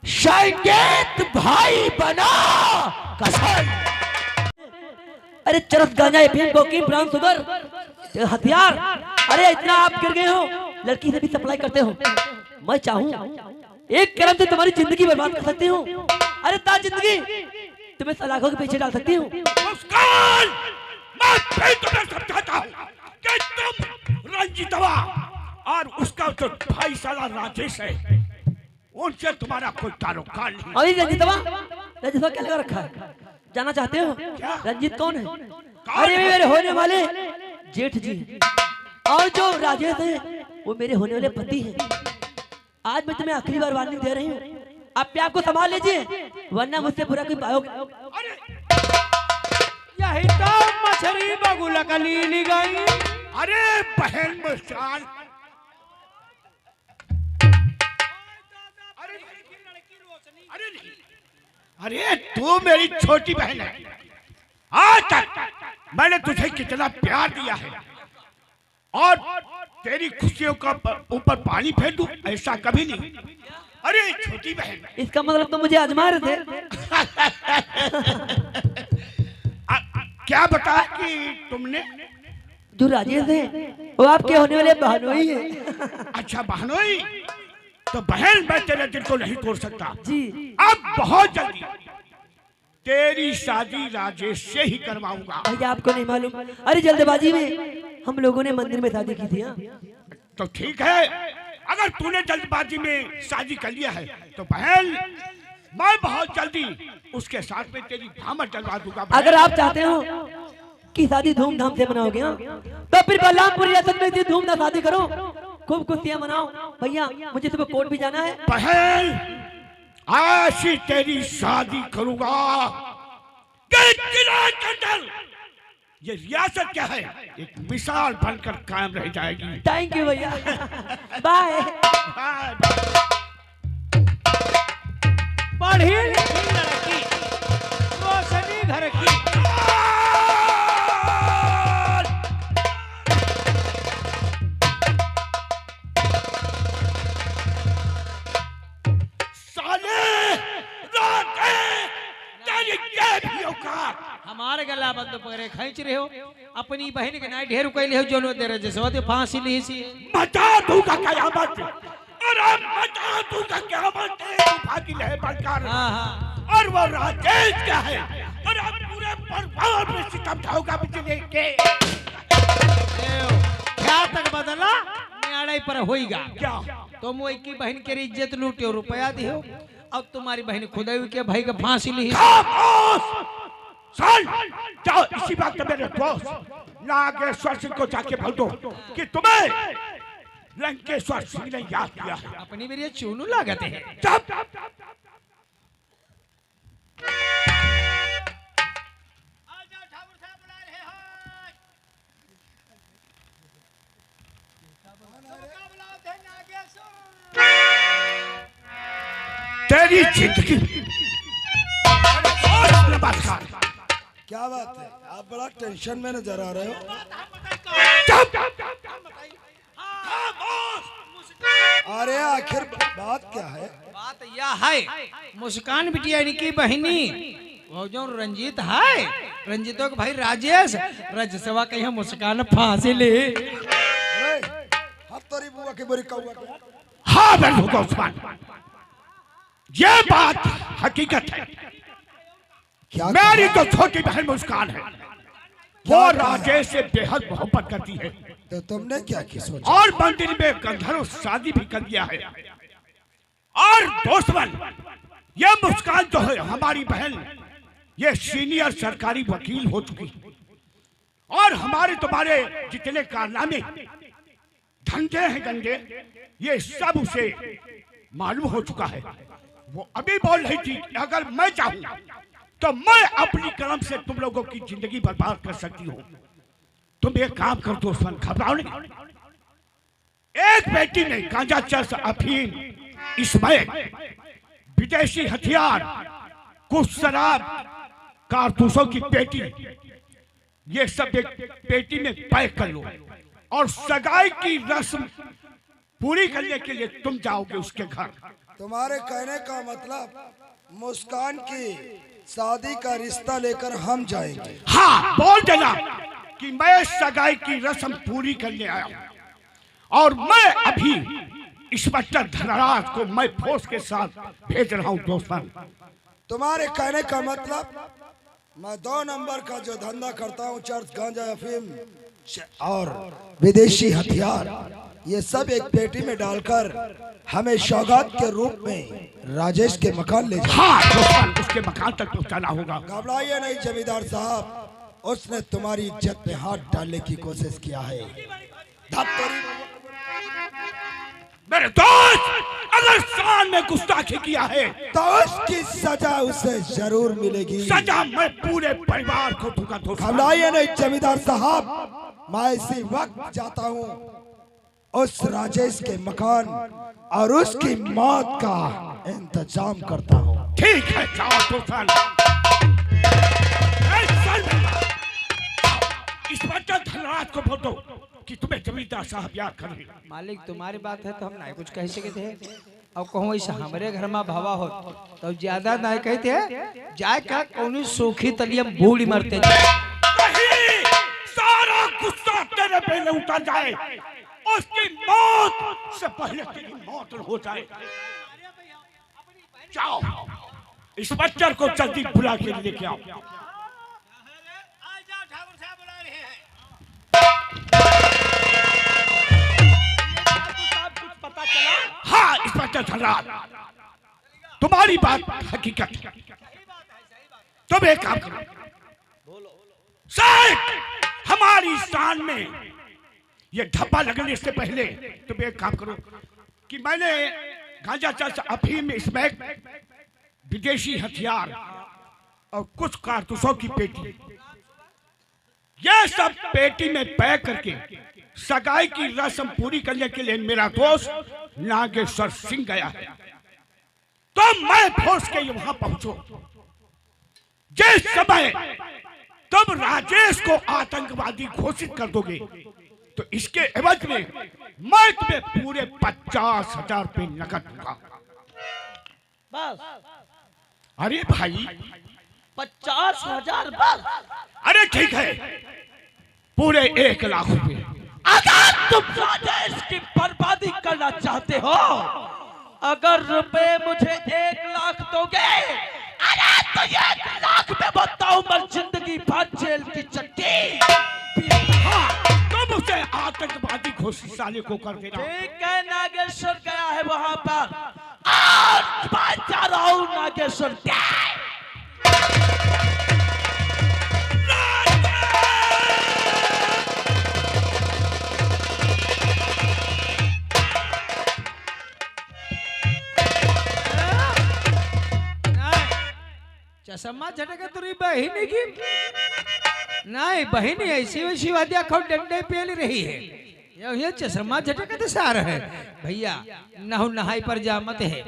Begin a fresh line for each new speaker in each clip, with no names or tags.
संकेत भाई बना कसम। अरे चरस गांजा अफीम कोकीन ब्राउन शुगर हथियार, अरे इतना आप गिर गए हो, लड़की से भी सप्लाई करते हो। मैं चाहूं एक कदम से तुम्हारी जिंदगी बर्बाद कर सकती हूँ। अरे ता जिंदगी तुम्हें सलाखों के पीछे डाल सकती हूँ।
मुस्कान, मैं फिर तुम्हें समझाता हूँ कि तुम रंजीतवा और उसका जो भाई साला राजेश है, उनसे तुम्हारा कोई ताल्लुकात नहीं।
अरे रंजीतवा, रंजीतवा क्या लगा रखा है? जाना चाहते हो? रंजीत कौन है? अरे मेरे होने वाले जेठ जी, और जो राजेश है वो मेरे होने वाले पति हैं। आज मैं तुम्हें आखिरी बार वार्निंग दे रही हूँ, अपने आप को संभाल लीजिए, वरना मुझसे बुरा कोई पाओगे।
यही तो मछली बगुला का नीली गई।
अरे बहन मुस्कान, अरे तू मेरी छोटी बहन है। आज तक मैंने तुझे कितना प्यार दिया है, और तेरी खुशियों का ऊपर पानी फेर दूं, ऐसा कभी नहीं। अरे छोटी बहन,
इसका मतलब तो मुझे आजमा रहे थे।
क्या बताया कि तुमने?
जो राजेश है वो आपके होने वाले बहनोई है।
अच्छा बहनोई, तो बहन मैं तेरे दिल को नहीं तोड़ सकता
जी।
अब बहुत जल्दी तेरी शादी राजेश से ही करवाऊंगा।
भैया आपको नहीं मालूम, अरे जल्दबाजी में हम लोगों ने मंदिर में शादी की थी।
तो ठीक है, अगर तूने जल्दबाजी में शादी कर लिया है तो बहन मैं बहुत जल्दी उसके साथ में तेरी भामर डलवा दूंगा।
अगर आप चाहते हो कि शादी धूमधाम से मनाओगे तो फिर बलरामपुर रियासत में इतनी धूमधाम शादी करो, खूब खुशियां मनाओ। भैया मुझे सुबह कोर्ट भी जाना है।
बहन आज ही तेरी शादी करूंगा। ये रियासत क्या है, एक मिसाल बनकर कायम रह जाएगी।
थैंक यू भैया, बाय।
पढ़ी लिखी लड़की, रोशनी घर की। हमारे गला बंद पकड़े खींच रहे हो, अपनी बहन के नाई ढेर कैले हो, जो दे रहे जैसे फांसी ली सी।
बता दूंगा कयामत, अरे बता दूंगा कयामत, भागी रहे बनकर। और वो राजेश क्या है, और अब पूरे परिवार में सितम ढाऊंगा बिजली के।
क्या तक बदला न्याड़े पर होएगा
क्या?
तुम वो की बहन के इज्जत लूटे और रुपया दियो, अब तुम्हारी बहन खुद के भाई का फांसी ली।
चल जाओ, इसी बात पे मेरे दोस्त नागेश्वर सिंह को जाके बोल दो कि तुम्हें लंकेश्वर सिंह ने याद किया है।
अपनी मेरी चूनू लागत है।
तेरी जिंदगी
क्या बात है, आप बड़ा टेंशन में नजर आ रहे हो। अरे आखिर बात क्या है?
बात यह है, मुस्कान बिटिया की बहनी वो जो रंजीत है, रंजीतों के भाई राजेश, रजसवा कहीं मुस्कान फांसी ले।
तेरी बुआ की बुरी कौवा।
हाँ बंधु उस्मान, ये बात हकीकत है। मेरी तो छोटी बहन मुस्कान है, वो राजेश से बेहद मोहब्बत करती है।
तो तुमने क्या की सोचा?
और मंदिर में गंधर्व शादी भी कर दिया है। और दोस्तमन, ये मुस्कान जो है हमारी बहन, ये सीनियर सरकारी वकील हो चुकी, और हमारे तुम्हारे जितने कारनामे धंधे हैं गंदे, ये सब उसे मालूम हो चुका है। वो अभी बोल रही थी अगर मैं चाहूं तो मैं अपनी कलम से तुम लोगों की जिंदगी बर्बाद कर सकती हूँ। तुम एक काम कर दो, घबराओ नहीं। एक बेटी ने गांजा, चरस, अफीम, स्मैक, विदेशी हथियार, कुछ शराब, कारतूसों की पेटी, ये सब एक पेटी में पैक कर लो, और सगाई की रस्म पूरी करने के लिए तुम जाओगे उसके घर।
तुम्हारे कहने का मतलब मुस्कान की शादी का रिश्ता लेकर हम जाएंगे।
हाँ, बोल देना कि मैं सगाई की रस्म पूरी करने आया हूं और मैं अभी इंस्पेक्टर धनराज को मैं फोर्स के साथ भेज रहा हूं दोस्तन।
तुम्हारे कहने का मतलब मैं 2 नंबर का जो धंधा करता हूँ, चर्च, गांजा, अफीम और विदेशी हथियार, ये सब एक पेटी में डालकर हमें सौगात के रूप में राजेश के मकान ले जाओ।
हाँ दोस्तन, उसके मकान तक पहुंचाना होगा।
घबराइए नहीं जमींदार साहब, उसने तुम्हारी इज्जत पे हाथ डालने की कोशिश किया है।
मेरे दोस्त, अगर शान में गुस्ताखी किया है
तो उसकी सजा उसे जरूर मिलेगी।
सजा मैं पूरे परिवार को दूंगा दोस्त।
घबराइए नहीं जमींदार साहब, मैं इसी वक्त जाता हूँ उस राजेश के मकान और उसकी मौत का इंतजाम करता हूँ।
ठीक है, जाओ दोस्तन। इंस्पेक्टर धनराज को बोल दो कि तुम्हें जमींदार साहब याद कर रहे।
मालिक तुम्हारी बात है तो हम नहीं कुछ कह सके थे, अब कहूँ ऐसा हमारे घर में भावा हो तो ज्यादा नहीं कहते जाए क्या कौन सूखी तलियम बूढ़ी मरते
नहीं, सारा गुस्सा तेरे पे न उतर जाए, उसकी मौत से पहले तेरी मौत हो जाए। जाओ इंस्पेक्टर को जल्दी बुला के लेके आओ। हाँ इंस्पेक्टर धनराज, तुम्हारी बात हकीकत है। तुम एक काम करो, शायद हमारी शान में ये धब्बा लगने से पहले तुम एक काम करो कि मैंने गांजा, चर्च, अफीम, स्मैक, विदेशी हथियार और कुछ कारतूसों की पेटी, ये सब पेटी में पैक करके सगाई की रस्म पूरी करने के लिए मेरा दोस्त नागेश्वर सिंह गया है। तो मैं फोर्स के वहां पहुंचो। जिस समय तुम राजेश को आतंकवादी घोषित कर दोगे तो इसके एवज में मैं तुम्हें पूरे 50,000 रुपये नकद दूंगा।
बस
अरे भाई
50,000 बस?
अरे ठीक है, पूरे 1 लाख रुपए।
अगर तुम राजेश की बर्बादी करना चाहते हो, अगर रुपए मुझे 1 लाख दोगे, अरे तो 1 लाख में बताऊं मैं जिंदगी भर जेल की चट्टी।
हाँ, तुम उसे आतंकवादी घोषित साले को कर देना।
ठीक है, नागेश्वर गया है वहां पर और मैं जा रहा हूं नागेश्वर के।
चश्मा झटके तुरी बहिनी की नहीं, बहिनी ऐसी वैसी वादिया खौ डंडे पेल रही है, ये चश्मा झटके तो सार है भैया। नहु नहाई पर जामत है,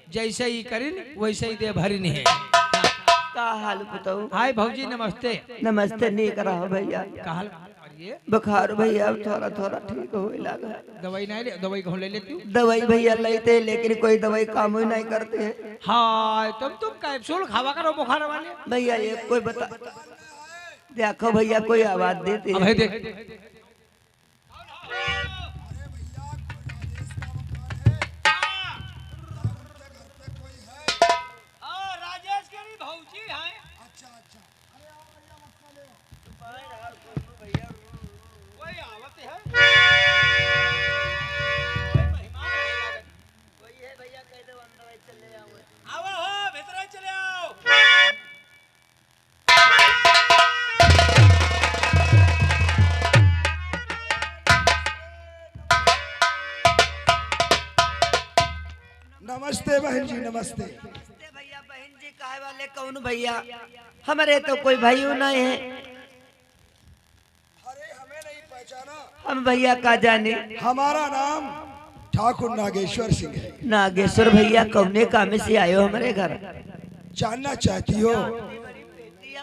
जैसे ही करिन वैसे ही दे भरिन है।
का हाल बताओ?
हाय भौजी नमस्ते।
नमस्ते, नहीं करा भैया।
का हाल? ये
बुखार भैया थोड़ा थोड़ा ठीक होने लगा।
दवाई नहीं ले, दवाई कौन ले लेती हूँ?
दवाई भैया लेते, लेकिन कोई दवाई काम ही नहीं करते हैं।
हाँ तुम कैप्सूल खावा करो बुखार वाले।
भैया ये कोई बता, देखो भैया कोई आवाज देते
अब है देख। राजेश के भी भौजी हैं।
अच्छा अच्छा,
कोई आवत है? आओ हो भीतर चले आओ।
नमस्ते बहन जी, नमस्ते।
भैया बहन जी काहे वाले कौन भैया? हमारे तो कोई भाई नहीं है।
अरे हमें नहीं पहचाना?
हम भैया का जाने।
हमारा नाम ठाकुर नागेश्वर सिंह है।
नागेश्वर भैया कौने काम से आयो हमारे घर?
जानना चाहती हो?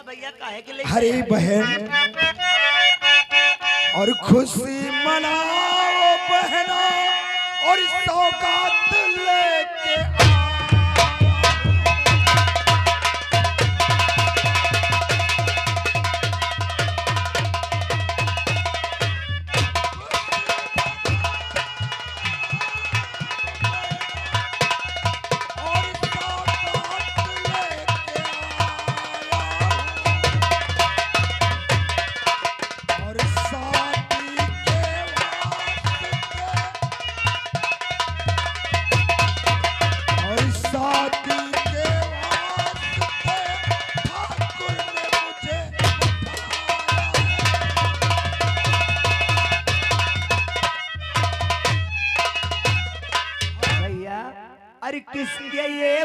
भैया काहे के लिए?
हरे बहन और खुशी मनाओ बहना और सौगात लेके आओ।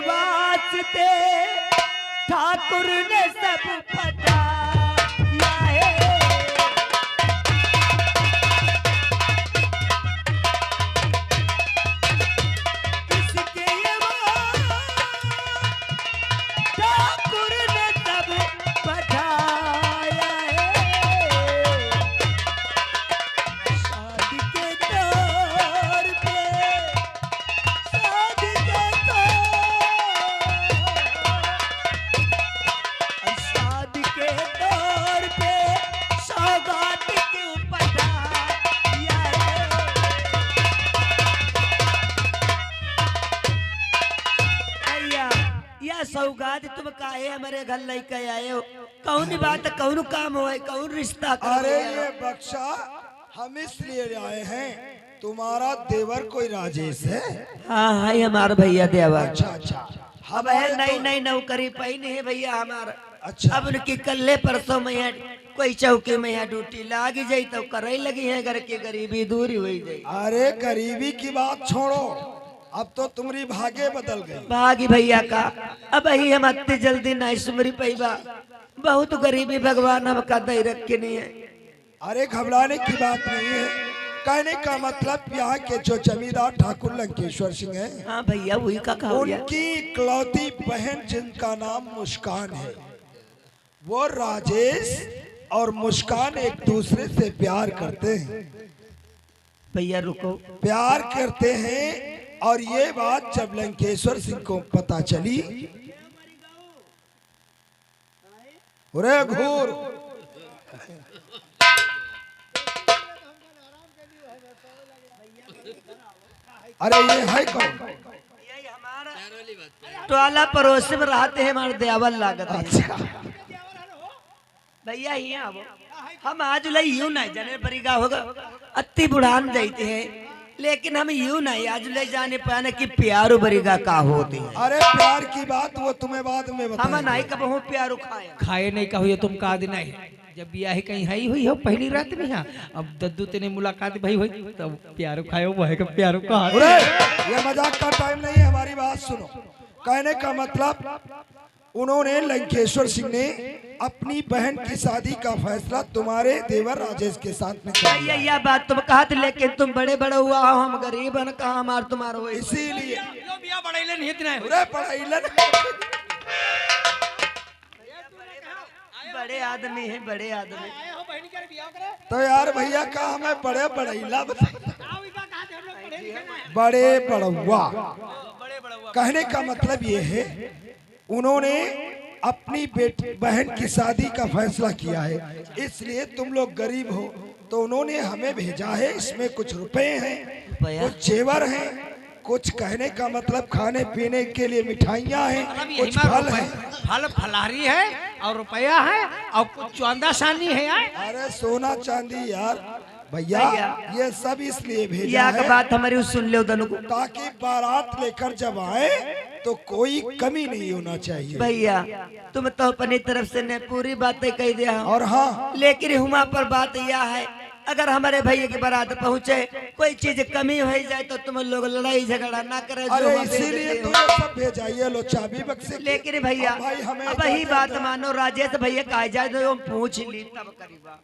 वास्ते ठाकुर ने सब पटाया है। किसके ठाकुर ने सब पटाया है। शादी के तौर पे शादी के तौर पे सौगात क्यों पटाया है। भैया यह सौगात तुम काहे हमारे घर लेके आए हो? कौन बात कौन काम हो, कौन रिश्ता करो?
अरे ये बख्शा हम इसलिए आए हैं, तुम्हारा देवर कोई राजेश है?
हाँ हाँ ये हमारा भैया देवर।
अच्छा अच्छा।
अब है नई नई नौकरी पाई नहीं है भैया हमारा।
अच्छा।
अब उनकी कल्ले परसों में यहाँ कोई चौकी में यहाँ ड्यूटी लागी जाई तो करे लगी है, घर की गरीबी दूरी हुई जाई।
अरे गरीबी की बात छोड़ो, अब तो तुम्हारी भागे बदल गई।
भागी भैया का अब ही हम अति जल्दी नहीं सुमरी पैबा, बहुत गरीबी भगवान हमका दे रखे नहीं है।
अरे घबराने की बात नहीं है, कहने का मतलब यहाँ के जो जमींदार ठाकुर लंकेश्वर सिंह हैं,
हाँ भैया वही का कहा भैया।
उनकी इकलौती बहन जिनका नाम मुस्कान है, वो राजेश और मुस्कान एक दूसरे से प्यार करते हैं।
भैया रुको,
प्यार करते हैं और ये बात जब लंकेश्वर सिंह को पता चली, अरे घूर अरे ये है कौन?
टोला पड़ोस में रहते हैं हमारे देवल लागत है।
अच्छा
भैया यहाँ वो हम आज लाई यूं नहीं जाने परिगा होगा अति बुढ़ान जाते हैं, लेकिन हम यूं नहीं आज ले जाने पाने की प्यारो बरिगा का होती है।
अरे प्यार की बात वो तुम्हें बाद में
हम
बताएंगे।
नहीं कब प्यारो खाए
खाए नहीं का हुई तुम का दिन है जब ब्याह कहीं है हुई हो पहली रात में। यहाँ अब दद्दू तेने मुलाकात भाई हुई तब प्यारो खाए वो है प्यारो का।
अरे ये मजाक का टाइम नहीं है, हमारी बात सुनो। कहने का मतलब उन्होंने लंकेश्वर सिंह ने अपनी बहन की शादी का फैसला तुम्हारे देवर राजेश के साथ में कर
भैया
लिया।
यह बात तुम कहा थी, लेकिन तुम बड़े बड़े हुआ हो, हम गरीब हैं, कहा हमार तुम्हारा हुआ।
इसीलिए
नहीं इतना है।
अरे पढ़ाई
बड़े आदमी हैं, बड़े आदमी।
तो यार भैया का हमें बड़े बड़ैला बड़े बड़ुआ। कहने का मतलब ये है उन्होंने अपनी बेटी बहन की शादी का फैसला किया है, इसलिए तुम लोग गरीब हो तो उन्होंने हमें भेजा है। इसमें कुछ रुपए हैं, कुछ जेवर हैं, कुछ कहने का मतलब खाने पीने के लिए मिठाइयाँ हैं, कुछ फल हैं।
फल फलहारी है और रुपया है और कुछ चौंदा सानी है यार।
अरे सोना चांदी यार भैया ये सब इसलिए भेजा
यह
है
बात हमारी सुन लो दनु को।
ताकि बारात लेकर जब आए तो कोई कमी नहीं होना चाहिए।
भैया तुम तो अपनी तरफ से ने पूरी बातें कह दिया,
और हाँ
लेकिन हुआ पर बात यह है अगर हमारे भैया की बारात पहुँचे कोई चीज कमी हो जाए तो तुम लोग लड़ाई झगड़ा ना करे।
अरे इसीलिए तो ये सब भेजा, ये लो चाबी बक्से।
लेकिन भैया
भाई हमें
अब ही बात मानो, राजेश भैया कहा जाए तो पूछ ली तब करीबा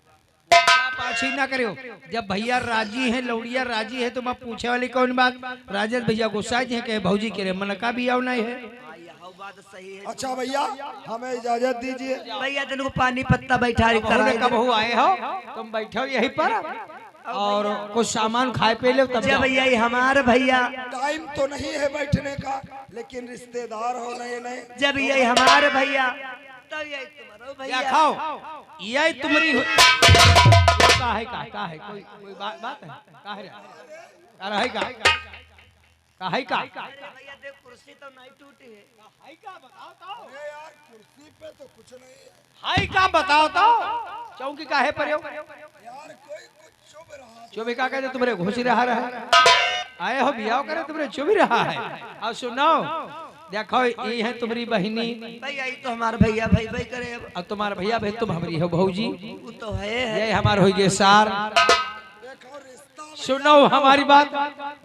पाछी ना करो। जब भैया राजी है लौड़िया राजी है तो मैं पूछे वाली कौन बात। राजेश भैया गुस्सा जी है कहे भौजी के रे मन का भी आओ नहीं है।
बात सही है।
अच्छा भैया हमें इजाजत दीजिए।
भैया तेन को पानी पत्ता बैठा
कब हो आए हो तुम बैठे हो यहीं पर और कुछ सामान खाए पे लो तब
जब भैया ये हमारे भैया
टाइम तो नहीं है बैठने का, लेकिन रिश्तेदार हो नहीं।
जब ये हमारे भैया तब ये तुम्हारा भैया
क्या खाओ ये तुम्हारी का है कोई बात है का है का
भैया देख कुर्सी तो नहीं टूटी है।
अरे यार कुर्सी पे तो कुछ नहीं है
हाय का बताओ तो चौकी का है पर
यार, कोई कुछ शुभ रहा।
चुभी का कहते तुम्हारे घुस रहा है आए हो बियाह करे तुम्हारे चुभ रहा है। और सुनो देखो ये है तुम्हारी बहिनी
भैया ये तो हमारे भैया भाई भाई करे अब
और तुम्हारा भैया भाई तुम हमारी हो भौजी
वो तो है
ये हमारे हो गए सार।
देखो रिश्ता
सुनो हमारी बात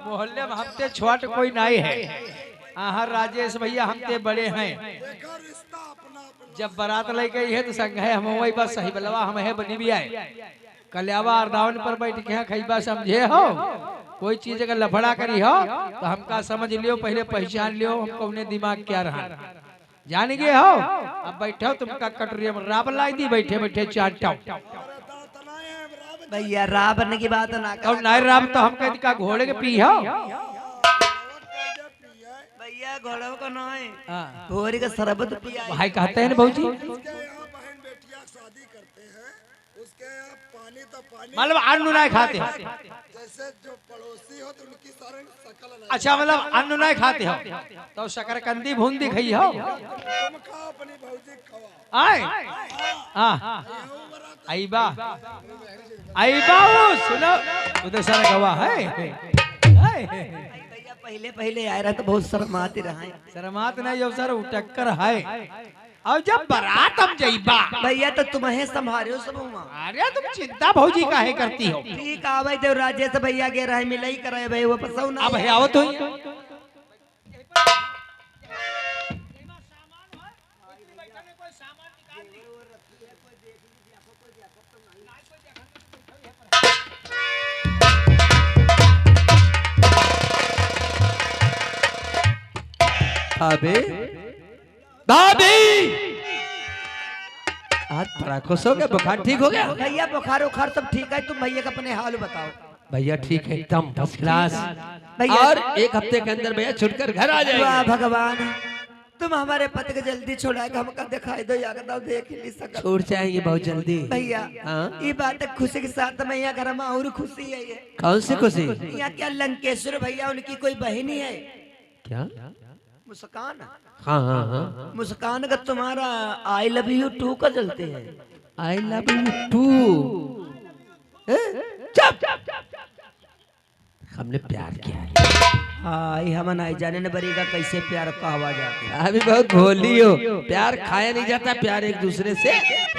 मोहल्ले में हफ्ते छोट कोई नहीं है हाँ राजेश भैया हम ते बड़े हैं।
देखा रिश्ता अपना अपना।
जब बारात ले गई है तो संग है हम वही बस सही बलवा हम है बनी भी आए कल्यावा अर्दावन पर बैठ के खैबा समझे हो कोई चीज अगर लफड़ा करी हो तो हमका समझ लियो पहले पहचान लियो हम कौने दिमाग क्या रहा जान गए हो। अब बैठो तुमका कटोरी में राब लाई दी बैठे बैठे चाटो
भैया रावण की बात ना
और नाय राब तो हम कह का घोड़े के पी हो
भैया घोड़ों को नहीं घोड़ी का शरबत पिया
भाई कहते हैं ना भाजी
उसके यहाँ बहन बेटियां शादी करते हैं उसके यहाँ पानी तो पानी
मतलब अन्न नहीं खाते हो
जैसे जो पड़ोसी हो तो उनकी सारे शकल अलग।
अच्छा मतलब अन्न नहीं खाते हो तो शकरकंदी बूंदी खाई हो
तुम खाओ अपनी भौजी खवा।
आए हाँ आईबा आईबा सुनो उधर सारा गवाह है
भैया पहले पहले आए रहा तो बहुत शर्माते रहा
शर्मात नहीं जो सर उटक्कर है और जब बारात हम जइबा
भैया तो तुम्हें संभालो सब हुआ
अरे तुम चिंता भौजी काहे करती हो
ठीक आवे देव राजेश भैया के रहे मिलई करे भाई वो पसौ ना
अब है आवत हो
भाभी भाभी
आज बड़ा खुश हो गया बुखार ठीक हो गया
भैया बुखार उखार सब ठीक है तुम भैया का अपने हाल बताओ।
भैया ठीक है एकदम फर्स्ट क्लास
भैया
और एक हफ्ते के अंदर भैया छुटकर घर आ
वाह
जाएंगे
भगवान तुम हमारे पति को जल्दी छोड़ा के हमका दिखाई दो या तो देख ही नहीं सकता
छूट जाएंगे बहुत जल्दी
भैया
हाँ?
ये बात है खुशी के साथ मैं यहाँ घर में और खुशी है ये
कौन सी खुशी
यहाँ क्या लंकेश्वर भैया उनकी कोई बहनी है
क्या
मुस्कान
हाँ हाँ हाँ
मुस्कान का तुम्हारा आई लव यू 2 का चलते हैं
आई लव यू टू चुप हमने प्यार किया है
हाय हम नहीं जाने न बरीगा कैसे प्यार का हवा जाती है
अभी बहुत भोली हो प्यार खाया नहीं जाता प्यार एक दूसरे से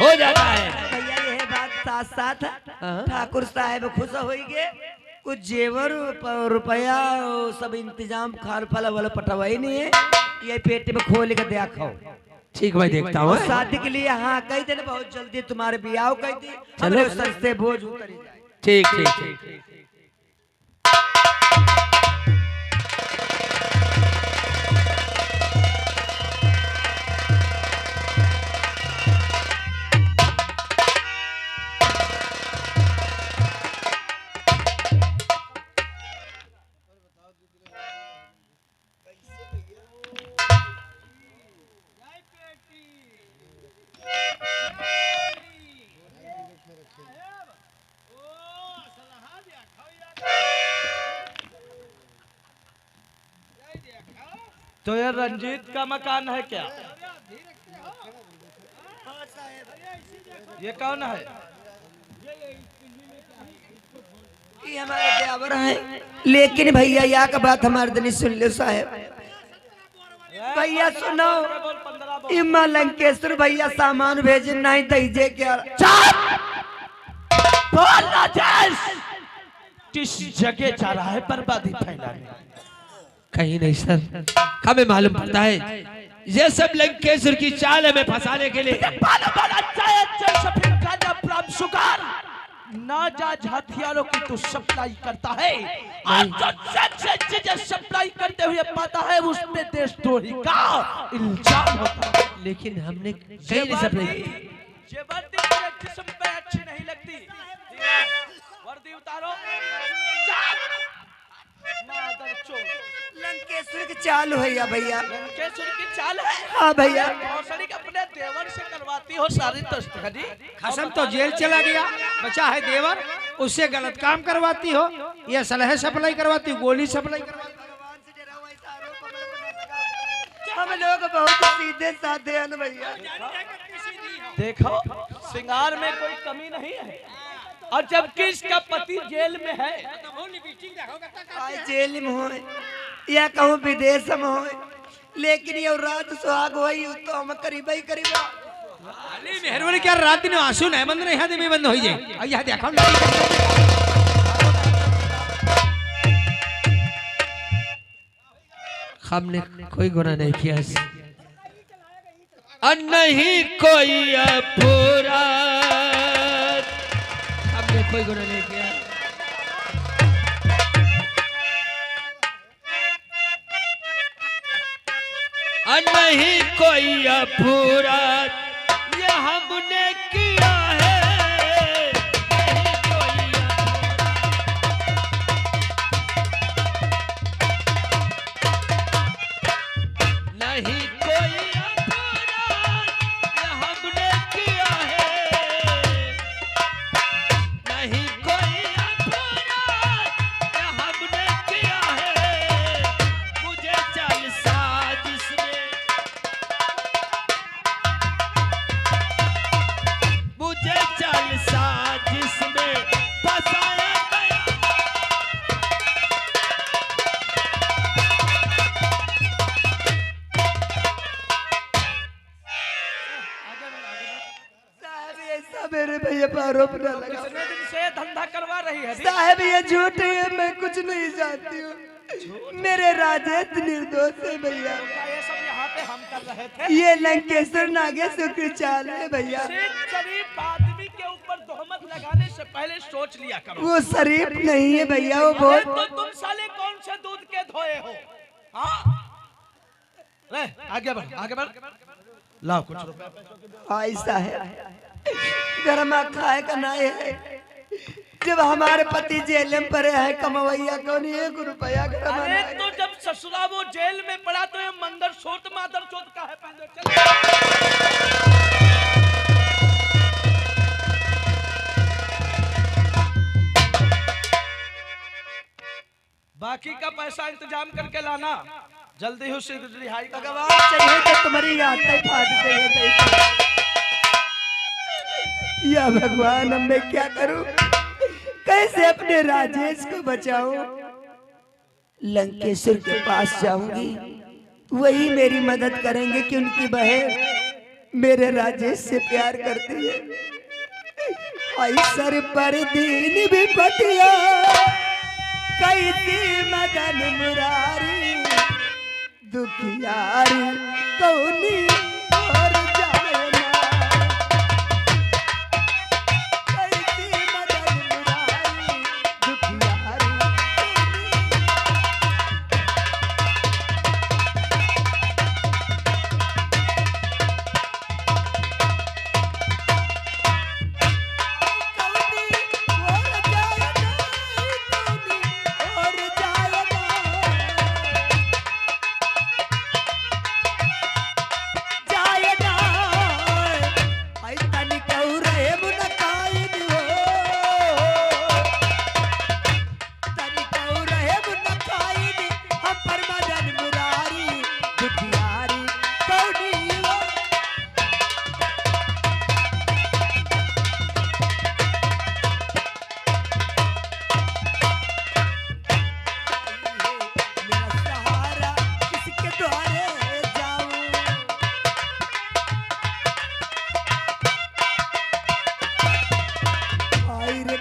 हो जाता है
भैया यह बात साथ साथ
हाँ।
ठाकुर साहब खुश होइगे कुछ जेवर रुपया सब इंतजाम खाल फल वाला पटवाई नहीं है ये पेट में खोल के देखो
ठीक भाई देखता हूँ
शादी के लिए हाँ कह देना बहुत जल्दी तुम्हारे ब्याह कह दी
चलो।
सर से बोझ उतर जाए
ठीक ठीक ठीक
तो ये रंजीत का मकान है क्या? ये कौन है?
ये हमारे ड्राइवर हैं लेकिन भैया यहाँ का बात हमारे दिन सुन लो साहब भैया सुनो इमा लंकेश्वर भैया सामान भेजे नहीं दीजिए क्या
किस जगह जा रहा है बर्बादी फैलाने?
कहीं नहीं सर हमें मालूम पड़ता है ये सब लंकेश्वर की चाल हमें फंसाने के लिए
नाजायज हथियारों की तो सप्लाई करता है और जो सच्चे चीजें सप्लाई करते हुए पाता है उसमें देशद्रोही का इल्जाम होता है।
लेकिन हमने कहीं नहीं सप्लाई
ये वर्दी मेरे जिस्म पे अच्छी नहीं लगती। वर्दी उतारो।
लंकेश्वर की चाल भैया भैया
लंकेश्वर की चाल है।
हाँ भैया
भौसड़ी अपने देवर से करवाती हो सारी तस्करी।
खसम तो जेल चला गया बचा है देवर उससे गलत काम करवाती हो या सलह सप्लाई करवाती हो गोली सप्लाई करवाती
हम लोग बहुत सीधे साधे हैं भैया
देखो श्रृंगार में कोई कमी नहीं है और जबकि इसका पति जेल में है।
आज जेल में हो या कहूँ विदेश में हो लेकिन ये रात सुहाग हुई तो हम करीब ही करीब
अली मेहरबानी क्या रात दिन आंसू नहीं बंद नहीं हाथ में बंद हो जाए यह देखो हमने कोई गुनाह नहीं किया। नहीं कोई अपराध, हमने कोई गुनाह नहीं किया। नहीं कोई अपराध ये हमने किया है। नहीं कोई अपराध ये हमने किया है। नहीं कोई अपराध ये हमने किया है। मुझे चल साजिश में, मुझे चल साजिश में फंसाया गया।
ऐसा मेरे भैया पर आरोप न लगा।
कितने दिन से ये धंधा करवा रही है?
साहब ये झूठ है, मैं कुछ नहीं जानती हूँ। मेरे राजेश निर्दोष है भैया।
क्या ये सब यहाँ पे हम कर रहे थे?
ये लंकेश्वर नागेश्वर की चाल है भैया।
सिर्फ शरीफ आदमी के ऊपर तोहमत लगाने से पहले सोच लिया करो।
वो शरीफ नहीं है भैया, वो
अरे
बहुत
तो तुम साले कौन से दूध के धोए हो? हाँ? ले आगे बढ़, आगे बढ़। लाओ कुछ रुपए।
ऐसा है गरमा खाए का ना है। जब हमारे पति जेल में पड़े हैं, कमवैया कौन 1 रुपया गरमा
अरे
ना है।
तो जब ससुरा वो जेल में पड़ा तो ये मंगलसूत्र मादरचोद का है पहले। चल बाकी का पैसा इंतजाम करके लाना, जल्दी हो शीघ्र रिहाई का।
भगवान चाहिए तो तुम्हारी याद फाट गई है। या भगवान अब मैं क्या करूं, कैसे अपने राजेश को बचाऊं? लंकेश्वर के पास जाऊंगी, वही मेरी मदद करेंगे कि उनकी बहन मेरे राजेश से प्यार करती है। सर पर दीन भी पतिया कैसी मदन मुरारी दुखियारी कौनी और जाना। कैसी मदन मुरारी दुखियारी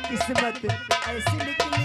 किस्मत ऐसी निकली।